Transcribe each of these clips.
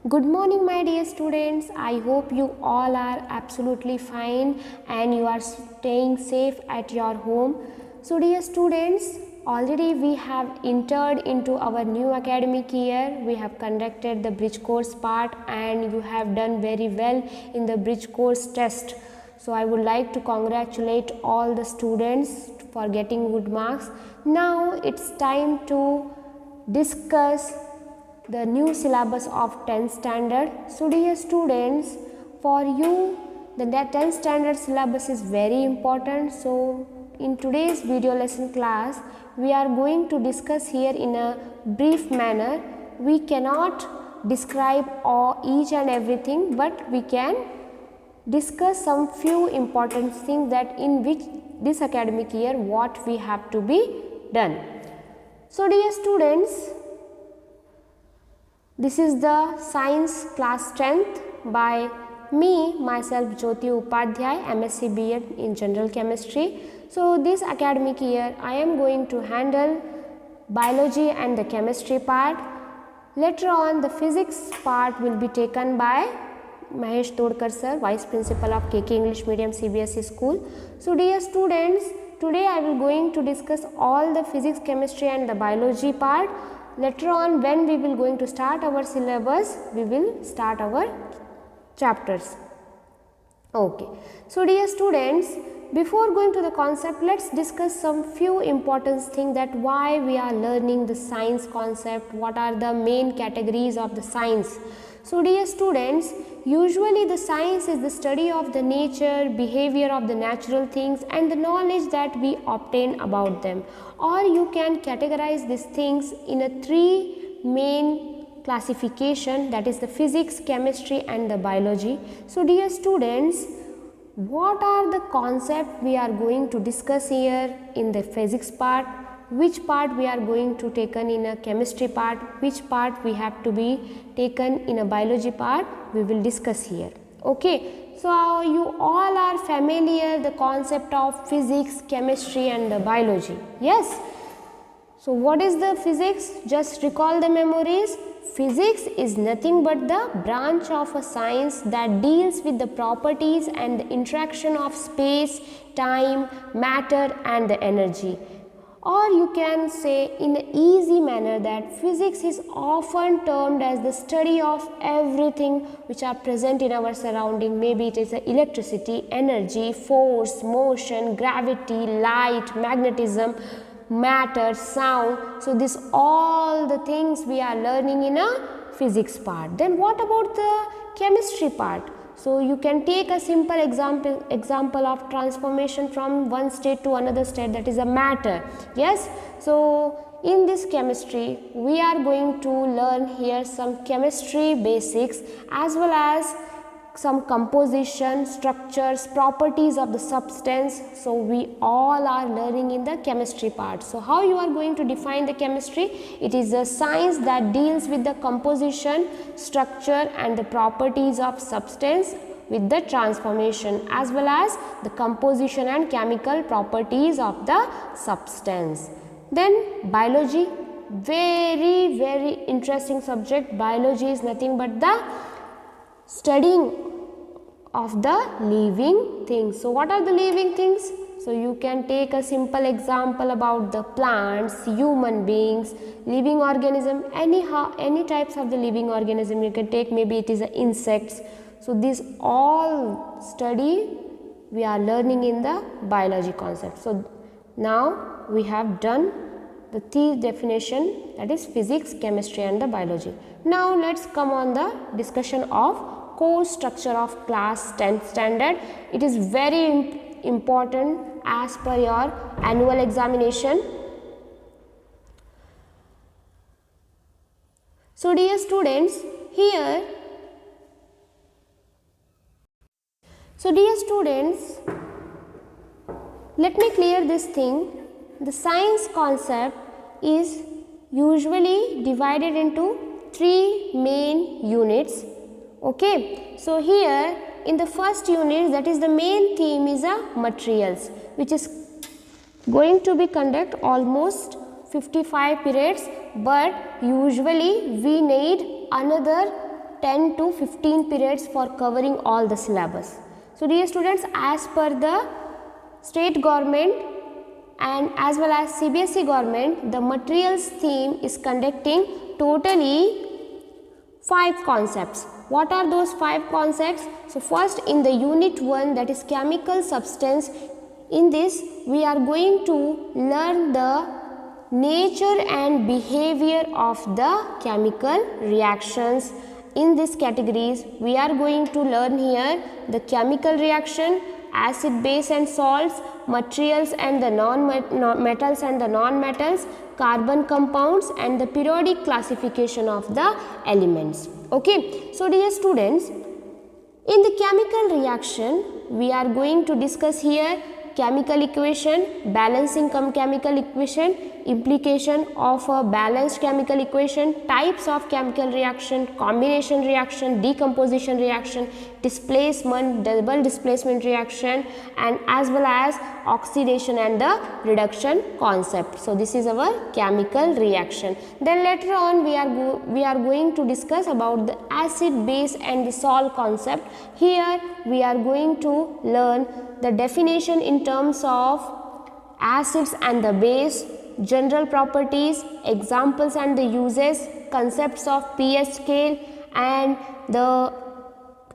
Good morning, my dear students. I hope you all are absolutely fine and you are staying safe at your home. So, dear students, already we have entered into our new academic year. We have conducted the bridge course part and you have done very well in the bridge course test. So, I would like to congratulate all the students for getting good marks. Now, it's time to discuss the new syllabus of 10th standard. So dear students, for you the 10th standard syllabus is very important. So in today's video lesson class, we are going to discuss here in a brief manner. We cannot describe each and everything, but we can discuss some few important things that in which this academic year what we have to be done. So dear students, this is the science class 10th by me, myself Jyoti Upadhyay, MSc B.Ed in General Chemistry. So this academic year I am going to handle biology and the chemistry part. Later on the physics part will be taken by Mahesh Todkar sir, Vice Principal of KK English Medium CBSE School. So dear students, today I will going to discuss all the physics, chemistry and the biology part. Later on when we will going to start our syllabus, we will start our chapters. Okay. So dear students, before going to the concept, let's discuss some few important things that why we are learning the science concept, what are the main categories of the science. So dear students, usually the science is the study of the nature, behavior of the natural things and the knowledge that we obtain about them. Or you can categorize these things in a three main classification, that is the physics, chemistry and the biology. So dear students, what are the concepts we are going to discuss here in the physics part, which part we are going to taken in a chemistry part, which part we have to be taken in a biology part, we will discuss here. Okay, so you all are familiar the concept of physics, chemistry and the biology. Yes. So what is the physics? Just recall the memories. Physics is nothing but the branch of a science that deals with the properties and the interaction of space, time, matter and the energy. Or you can say in an easy manner that physics is often termed as the study of everything which are present in our surrounding. Maybe it is electricity, energy, force, motion, gravity, light, magnetism, matter, sound. So this all the things we are learning in a physics part. Then what about the chemistry part? So you can take a simple example of transformation from one state to another state, that is a matter. Yes. So in this chemistry we are going to learn here some chemistry basics as well as some composition, structures, properties of the substance. So we all are learning in the chemistry part. So how you are going to define the chemistry? It is a science that deals with the composition, structure and the properties of substance with the transformation as well as the composition and chemical properties of the substance. Then biology, very interesting subject. Biology is nothing but the studying of the living things. So what are the living things? So you can take a simple example about the plants, human beings, living organism, any types of the living organism you can take. Maybe it is insects. So this all study we are learning in the biology concept. So now we have done the three definition, that is physics, chemistry and the biology. Now let's come on the discussion of course structure of class 10th standard. It is very important as per your annual examination. So dear students, here let me clear this thing. The science concept is usually divided into three main units. Okay, so here in the first unit, that is the main theme is a materials, which is going to be conduct almost 55 periods, but usually we need another 10 to 15 periods for covering all the syllabus. So dear students, as per the state government and as well as CBSE government, the materials theme is conducting totally 5 concepts. What are those 5 concepts? So first, in the unit 1, that is chemical substance, in this we are going to learn the nature and behavior of the chemical reactions. In these categories, we are going to learn here the chemical reaction, acid, base and salts, materials and the metals and the non-metals, carbon compounds and the periodic classification of the elements. Okay, so dear students, in the chemical reaction, we are going to discuss here chemical equation, balancing chemical equation, implication of a balanced chemical equation, types of chemical reaction, combination reaction, decomposition reaction, displacement, double displacement reaction, and as well as oxidation and the reduction concept. So this is our chemical reaction. Then later on we are going to discuss about the acid, base and the salt concept. Here we are going to learn the definition in terms of acids and the base, general properties, examples and the uses, concepts of pH scale and the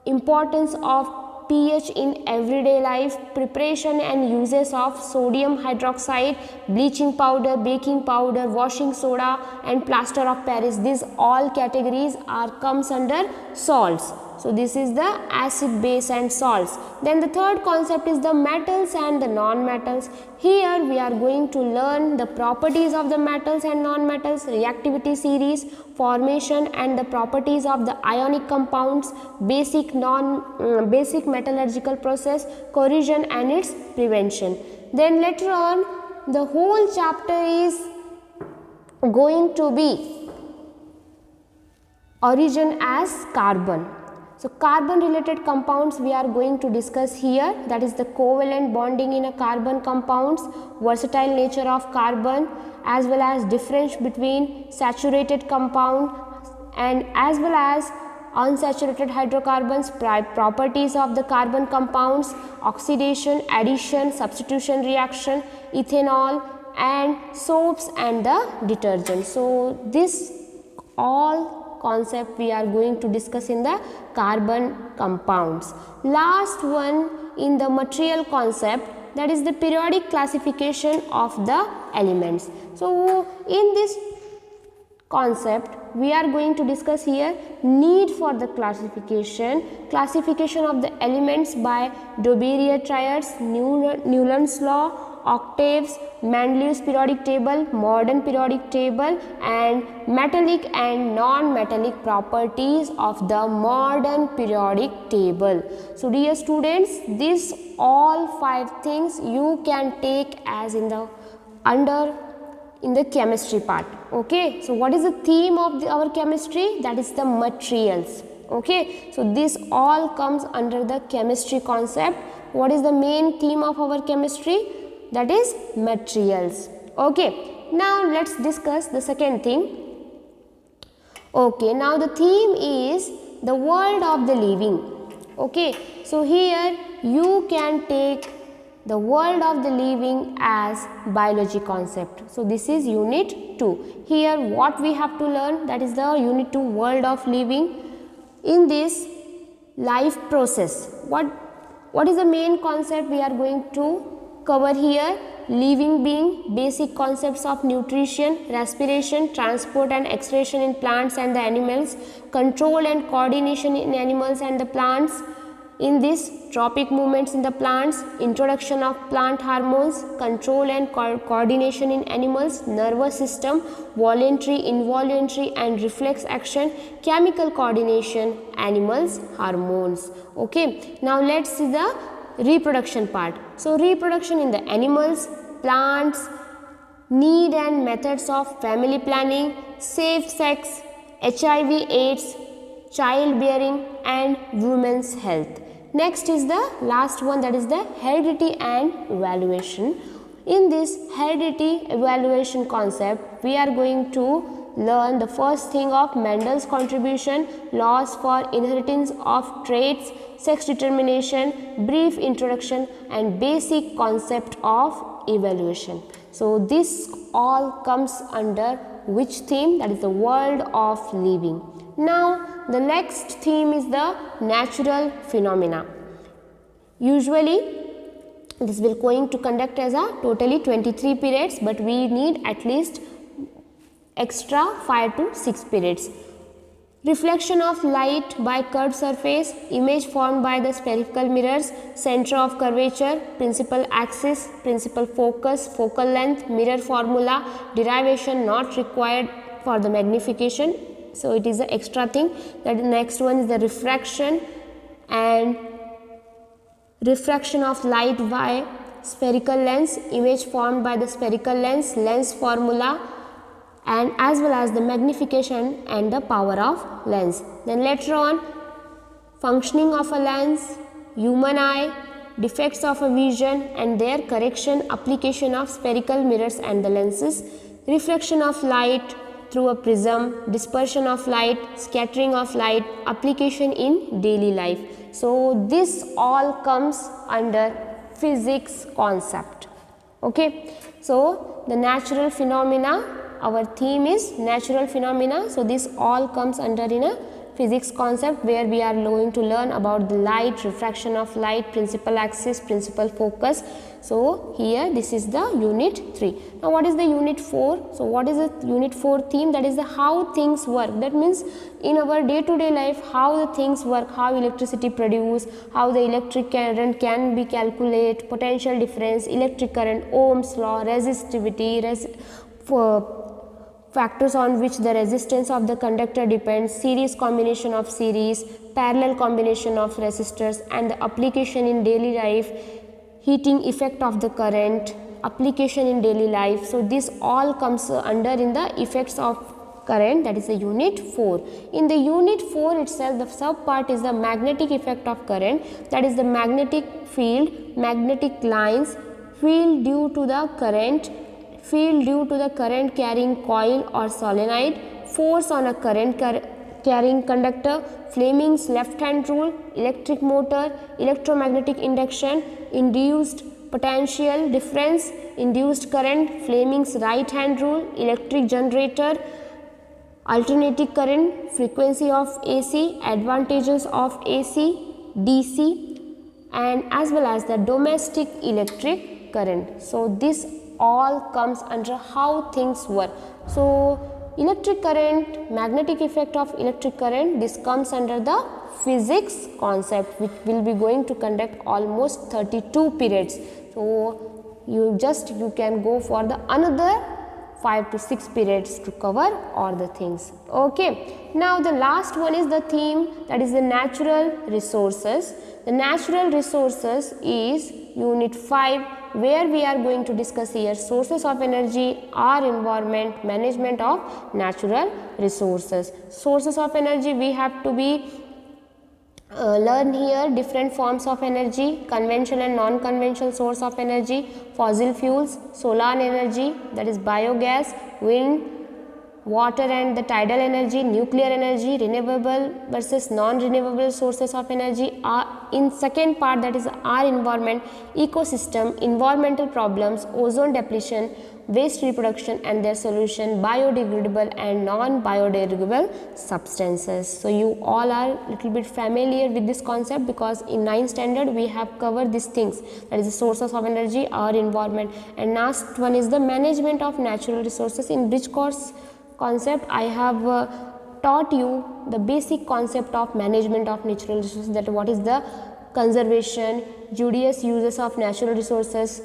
importance of pH in everyday life, preparation and uses of sodium hydroxide, bleaching powder, baking powder, washing soda and plaster of Paris. These all categories comes under salts. So this is the acid, base and salts. Then the third concept is the metals and the non-metals. Here we are going to learn the properties of the metals and non-metals, reactivity series, formation and the properties of the ionic compounds, basic metallurgical process, corrosion and its prevention. Then later on the whole chapter is going to be origin as carbon. So carbon related compounds we are going to discuss here, that is the covalent bonding in a carbon compounds, versatile nature of carbon, as well as difference between saturated compound and as well as unsaturated hydrocarbons, properties of the carbon compounds, oxidation, addition, substitution reaction, ethanol and soaps and the detergent. So this all concept we are going to discuss in the carbon compounds. Last one in the material concept, that is the periodic classification of the elements. So in this concept we are going to discuss here need for the classification of the elements by Dauberia triads, Newland's law, octaves, Mendeleev's periodic table, modern periodic table and metallic and non-metallic properties of the modern periodic table. So dear students, these all 5 things you can take as in the chemistry part. Okay, so what is the theme of our chemistry? That is the materials. Okay, so this all comes under the chemistry concept. What is the main theme of our chemistry? That is materials. Okay, now let's discuss the second thing. Okay, now the theme is the world of the living. Okay, so here you can take the world of the living as biology concept. So this is unit 2. Here what we have to learn, that is the unit 2 world of living. In this life process, what is the main concept we are going to cover here? Living being, basic concepts of nutrition, respiration, transport and excretion in plants and the animals, control and coordination in animals and the plants. In this, tropic movements in the plants, introduction of plant hormones, control and coordination in animals, nervous system, voluntary, involuntary and reflex action, chemical coordination, animals, hormones. Okay, now let's see the reproduction part. So reproduction in the animals, plants, need and methods of family planning, safe sex, HIV AIDS, childbearing and women's health. Next is the last one, that is the heredity and evaluation. In this heredity evaluation concept, we are going to learn the first thing of Mendel's contribution, laws for inheritance of traits, sex determination, brief introduction and basic concept of evolution. So this all comes under which theme? That is the world of living. Now the next theme is the natural phenomena. Usually this will going to conduct as a totally 23 periods, but we need at least extra 5 to 6 periods. Reflection of light by curved surface, image formed by the spherical mirrors, center of curvature, principal axis, principal focus, focal length, mirror formula, derivation not required for the magnification. So it is the extra thing. That the next one is the refraction and refraction of light by spherical lens, image formed by the spherical lens, lens formula, and as well as the magnification and the power of lens. Then later on, functioning of a lens, human eye, defects of a vision and their correction, application of spherical mirrors and the lenses, reflection of light through a prism, dispersion of light, scattering of light, application in daily life. So this all comes under physics concept. Okay, so the natural phenomena, our theme is natural phenomena. So this all comes under in a physics concept, where we are going to learn about the light, refraction of light, principal axis, principal focus. So here this is the unit 3. Now what is the unit 4? So what is the unit 4 theme? That is the how things work. That means in our day to day life, how the things work, how electricity produce, how the electric current can be calculated, potential difference, electric current, Ohm's law, resistivity, factors on which the resistance of the conductor depends, series combination of series, parallel combination of resistors, and the application in daily life, heating effect of the current, application in daily life. So this all comes under in the effects of current, that is the unit 4. In the unit 4 itself, the sub part is the magnetic effect of current, that is the magnetic field, magnetic lines, field due to the current, field due to the current carrying coil or solenoid, force on a current carrying conductor, Fleming's left hand rule, electric motor, electromagnetic induction, induced potential difference, induced current, Fleming's right hand rule, electric generator, alternating current, frequency of AC, advantages of AC, DC, and as well as the domestic electric current. So this all comes under how things work. So electric current, magnetic effect of electric current, this comes under the physics concept, which will be going to conduct almost 32 periods. So you can go for the another 5 to 6 periods to cover all the things. Okay, now the last one is the theme, that is the natural resources. The natural resources is unit 5, where we are going to discuss here sources of energy, our environment, management of natural resources. Sources of energy, we have to be learn here different forms of energy, conventional and non-conventional source of energy, fossil fuels, solar energy, that is biogas, wind, water and the tidal energy, nuclear energy, renewable versus non-renewable sources of energy. In second part, that is our environment, ecosystem, environmental problems, ozone depletion, waste reproduction and their solution, biodegradable and non-biodegradable substances. So you all are little bit familiar with this concept, because in 9th standard we have covered these things, that is the sources of energy, our environment, and last one is the management of natural resources. In bridge course concept, I have taught you the basic concept of management of natural resources, that what is the conservation, judicious uses of natural resources,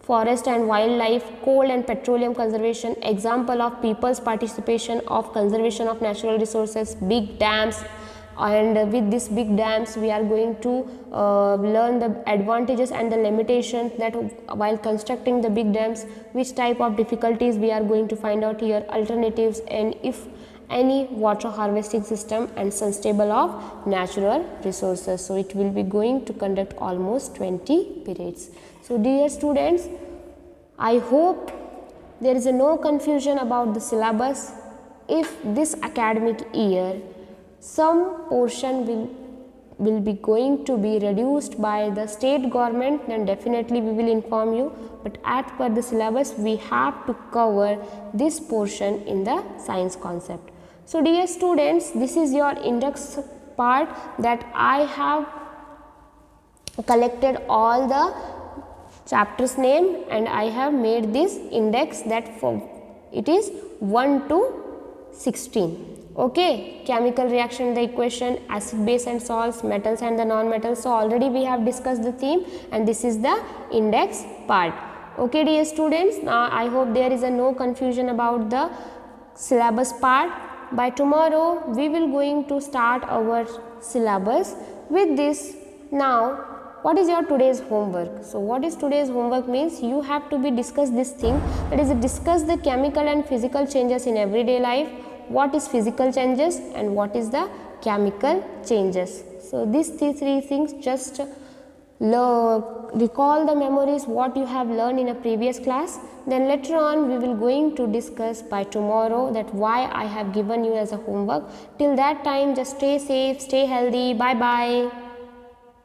forest and wildlife, coal and petroleum conservation, example of people's participation of conservation of natural resources, big dams, and with these big dams we are going to learn the advantages and the limitations, that while constructing the big dams which type of difficulties we are going to find out here, alternatives, and if any water harvesting system, and sustainable of natural resources. So it will be going to conduct almost 20 periods. So dear students, I hope there is no confusion about the syllabus. if this academic year some portion will be going to be reduced by the state government, then definitely we will inform you, but as per the syllabus we have to cover this portion in the science concept. So dear students, this is your index part that I have collected all the chapters name and I have made this index that for it is 1 to 16. Okay, chemical reaction, the equation, acid, base and salts, metals and the non-metals. So already we have discussed the theme and this is the index part. Okay dear students, now I hope there is no confusion about the syllabus part. By tomorrow we will going to start our syllabus. With this, now what is your today's homework? So what is today's homework means you have to be discuss this thing, that is discuss the chemical and physical changes in everyday life. What is physical changes and what is the chemical changes. So these three things, just recall the memories what you have learned in a previous class. Then later on we will going to discuss by tomorrow that why I have given you as a homework. Till that time, just stay safe, stay healthy. Bye bye.